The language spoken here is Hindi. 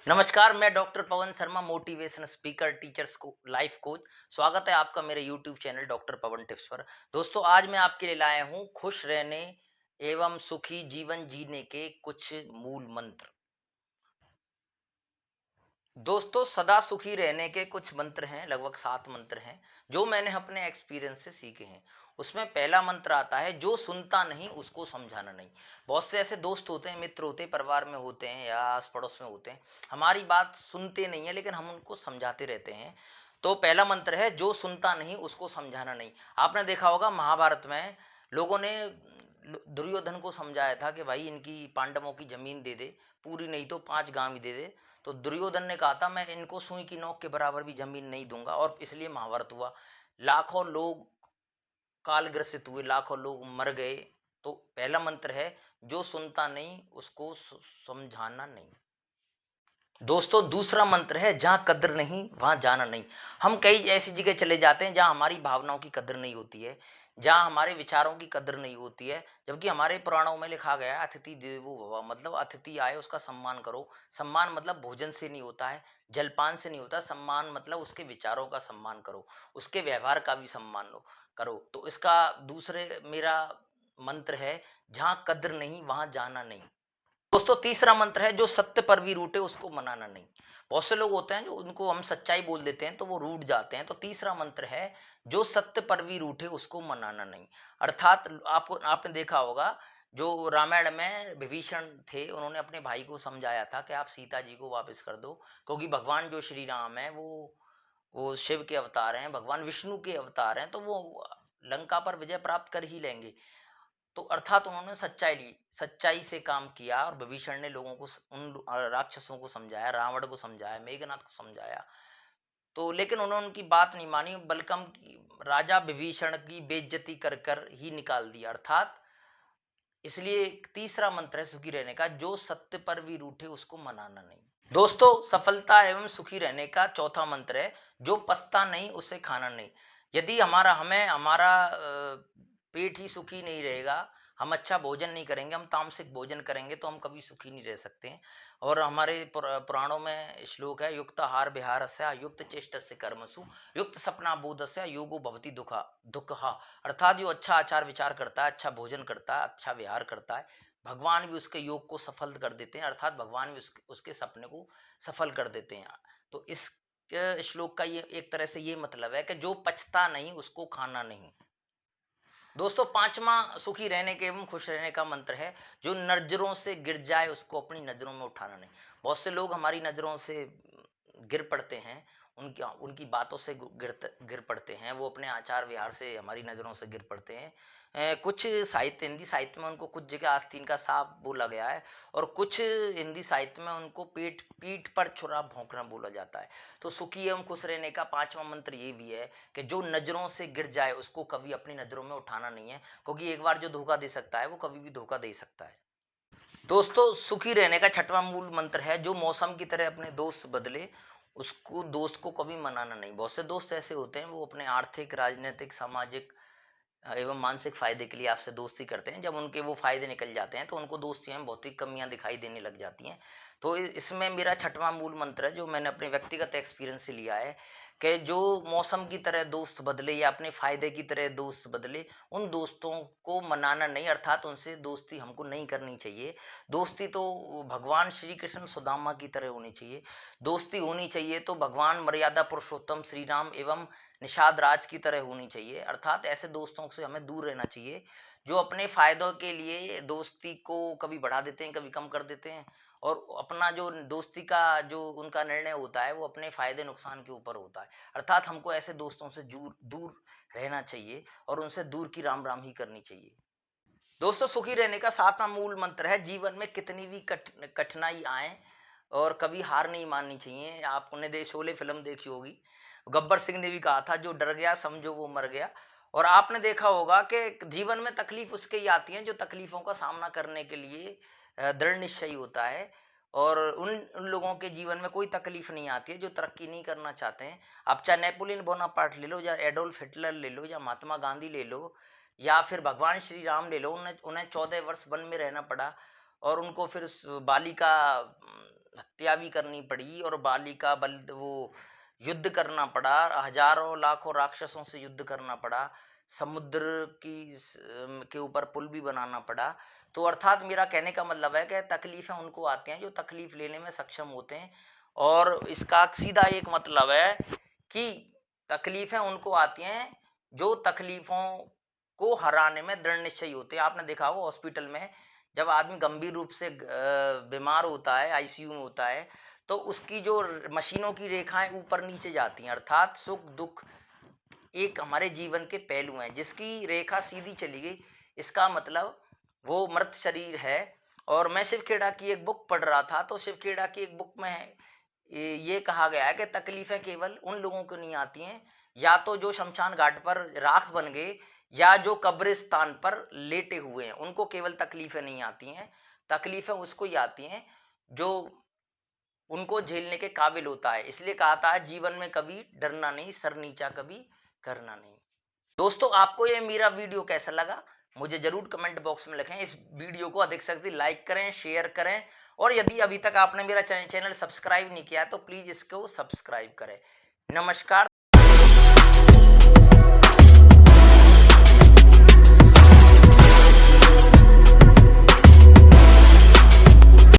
नमस्कार, मैं doctor Pawan Sharma, motivation speaker, teachers को लाइफ कोच। स्वागत है आपका मेरे यूट्यूब चैनल डॉक्टर पवन टिप्स पर। दोस्तों, आज मैं आपके लिए लाया हूँ खुश रहने एवं सुखी जीवन जीने के कुछ मूल मंत्र। दोस्तों, सदा सुखी रहने के कुछ मंत्र हैं, लगभग 7 मंत्र हैं, जो मैंने अपने एक्सपीरियंस से सीखे हैं। उसमें पहला मंत्र आता है, जो सुनता नहीं उसको समझाना नहीं। बहुत से ऐसे दोस्त होते हैं, मित्र होते हैं, परिवार में होते हैं या आस-पड़ोस में होते हैं, हमारी बात सुनते नहीं है लेकिन हम उनको समझाते रहते हैं। तो पहला मंत्र है, जो सुनता नहीं उसको समझाना नहीं। आपने देखा होगा महाभारत में लोगों ने दुर्योधन को समझाया था कि भाई इनकी पांडवों की ज़मीन दे दे, पूरी नहीं तो 5 गाँव ही दे दे। तो दुर्योधन ने कहा था मैं इनको सुई की नोक के बराबर भी जमीन नहीं दूंगा और इसलिए महाभारत हुआ। लाखों लोग काल ग्रसित हुए, लाखों लोग मर गए। तो पहला मंत्र है, जो सुनता नहीं उसको समझाना नहीं। दोस्तों, दूसरा मंत्र है, जहाँ कद्र नहीं वहाँ जाना नहीं। हम कई ऐसी जगह चले जाते हैं जहाँ हमारी भावनाओं की कद्र नहीं होती है, जहाँ हमारे विचारों की कद्र नहीं होती है, जबकि हमारे पुराणों में लिखा गया है, अतिथि देवो भव, मतलब अतिथि आए उसका सम्मान करो। सम्मान मतलब भोजन से नहीं होता है, जलपान से नहीं होता। सम्मान मतलब उसके विचारों का सम्मान करो, उसके व्यवहार का भी सम्मान करो। तो इसका दूसरे मेरा मंत्र है, जहाँ कद्र नहीं वहाँ जाना नहीं। दोस्तों, तीसरा मंत्र है, जो सत्य पर भी रूठे उसको मनाना नहीं। बहुत से लोग होते हैं जो उनको हम सच्चाई बोल देते हैं तो वो रूठ जाते हैं। तो तीसरा मंत्र है, जो सत्य पर भी रूठे उसको मनाना नहीं। अर्थात आपको आपने देखा होगा, जो रामायण में विभीषण थे, उन्होंने अपने भाई को समझाया था कि आप सीता जी को वापस कर दो, क्योंकि भगवान जो श्री राम है वो शिव के अवतार हैं, भगवान विष्णु के अवतार हैं, तो वो लंका पर विजय प्राप्त कर ही लेंगे। तो अर्थात उन्होंने सच्चाई ली, सच्चाई से काम किया और विभीषण ने लोगों को राक्षसों को समझाया, रावण को समझाया, मेघनाथ को समझाया। तो लेकिन उन्होंने उनकी बात नहीं मानी, बल्कि राजा विभीषण की बेइज्जती कर कर ही निकाल दिया। अर्थात इसलिए एक तीसरा मंत्र है सुखी रहने का, जो सत्य पर भी रूठे उसको मनाना नहीं। दोस्तों, सफलता एवं सुखी रहने का चौथा मंत्र है, जो पछता नहीं उसे खाना नहीं। यदि हमारा पेट ही सुखी नहीं रहेगा, हम अच्छा भोजन नहीं करेंगे, हम तामसिक भोजन करेंगे तो हम कभी सुखी नहीं रह सकते हैं। और हमारे पुराणों में श्लोक है, युक्ताहार विहारस्य युक्त चेष्टस्य कर्मसु युक्त सपना बोधस्य योगो भवति दुःखः। अर्थात जो अच्छा आचार विचार करता है, अच्छा भोजन करता है, अच्छा विहार करता है, भगवान भी उसके योग को सफल कर देते हैं। अर्थात भगवान भी उसके सपने को सफल कर देते हैं। तो इस श्लोक का ये एक तरह से ये मतलब है कि जो पछता नहीं उसको खाना नहीं। दोस्तों, पांचवा सुखी रहने के एवं खुश रहने का मंत्र है, जो नजरों से गिर जाए उसको अपनी नजरों में उठाना नहीं। बहुत से लोग हमारी नजरों से गिर पड़ते हैं, उनकी उनकी बातों से गिर पड़ते हैं, वो अपने आचार व्यवहार से हमारी नजरों से गिर पड़ते हैं। कुछ साहित्य, हिंदी साहित्य में उनको कुछ जगह आस्तीन का सांप बोला गया है और कुछ हिंदी साहित्य में उनको पीठ पर छुरा भोंकना बोला जाता है। तो सुखी एवं खुश रहने का पांचवा मंत्र ये भी है कि जो नज़रों से गिर जाए उसको कभी अपनी नज़रों में उठाना नहीं है, क्योंकि एक बार जो धोखा दे सकता है वो कभी भी धोखा दे सकता है। दोस्तों, सुखी रहने का छठवां मूल मंत्र है, जो मौसम की तरह अपने दोस्त बदले उसको दोस्त को कभी मनाना नहीं। बहुत से दोस्त ऐसे होते हैं, वो अपने आर्थिक, राजनीतिक, सामाजिक एवं मानसिक फायदे के लिए आपसे दोस्ती करते हैं। जब उनके वो फायदे निकल जाते हैं तो उनको दोस्ती में भौतिक कमियां दिखाई देने लग जाती हैं। तो इसमें मेरा छठवां मूल मंत्र है, जो मैंने अपने व्यक्तिगत एक्सपीरियंस से लिया है, कि जो मौसम की तरह दोस्त बदले या अपने फायदे की तरह दोस्त बदले, उन दोस्तों को मनाना नहीं। अर्थात उनसे दोस्ती हमको नहीं करनी चाहिए। दोस्ती तो भगवान श्री कृष्ण सुदामा की तरह होनी चाहिए। दोस्ती होनी चाहिए तो भगवान मर्यादा पुरुषोत्तम श्री राम एवं निषाद राज की तरह होनी चाहिए। अर्थात ऐसे दोस्तों से हमें दूर रहना चाहिए, जो अपने फायदों के लिए दोस्ती को कभी बढ़ा देते हैं, कभी कम कर देते हैं, और अपना जो दोस्ती का जो उनका निर्णय होता है वो अपने फायदे नुकसान के ऊपर होता है। अर्थात हमको ऐसे दोस्तों से दूर दूर रहना चाहिए और उनसे दूर की राम राम ही करनी चाहिए। दोस्तों, सुखी रहने का सातवां मूल मंत्र है, जीवन में कितनी भी कठिनाई आए और कभी हार नहीं माननी चाहिए। आपने शोले फिल्म देखी होगी, गब्बर सिंह ने भी कहा था, जो डर गया समझो वो मर गया। और आपने देखा होगा कि जीवन में तकलीफ उसके ही आती है जो तकलीफों का सामना करने के लिए दृढ़ निश्चयी होता है। और उन उन लोगों के जीवन में कोई तकलीफ नहीं आती है जो तरक्की नहीं करना चाहते हैं। आप चाहे नेपोलियन बोनापार्ट ले लो, या एडोल्फ हिटलर ले लो, या महात्मा गांधी ले लो, या फिर भगवान श्री राम ले लो, उन्हें उन्हें 14 वर्ष वन में रहना पड़ा। और उनको फिर बाली का हत्या भी करनी पड़ी और बाली का बल वो युद्ध करना पड़ा, हजारों लाखों राक्षसों से युद्ध करना पड़ा, समुद्र के ऊपर पुल भी बनाना पड़ा। तो अर्थात मेरा कहने का मतलब है कि तकलीफें उनको आती हैं जो तकलीफ लेने में सक्षम होते हैं, और इसका सीधा एक मतलब है कि तकलीफें उनको आती हैं जो तकलीफों को हराने में दृढ़ निश्चयी होते हैं। आपने देखा हो हॉस्पिटल में जब आदमी गंभीर रूप से बीमार होता है, आईसीयू में होता है, तो उसकी जो मशीनों की रेखाएं ऊपर नीचे जाती हैं, अर्थात सुख दुख एक हमारे जीवन के पहलू हैं। जिसकी रेखा सीधी चली गई, इसका मतलब वो मृत शरीर है। और मैं शिव खेड़ा की एक बुक पढ़ रहा था, तो शिव खेड़ा की एक बुक में ये कहा गया है कि तकलीफें केवल उन लोगों को नहीं आती हैं, या तो जो शमशान घाट पर राख बन गए या जो कब्रिस्तान पर लेटे हुए हैं, उनको केवल तकलीफें नहीं आती हैं। तकलीफें उसको ही आती हैं जो उनको झेलने के काबिल होता है। इसलिए कहा था जीवन में कभी डरना नहीं, सर नीचा कभी करना नहीं। दोस्तों, आपको ये मेरा वीडियो कैसा लगा मुझे जरूर कमेंट बॉक्स में लिखें। इस वीडियो को अधिक से अधिक लाइक करें, शेयर करें, और यदि अभी तक आपने मेरा चैनल सब्सक्राइब नहीं किया है तो प्लीज इसको सब्सक्राइब करें। नमस्कार।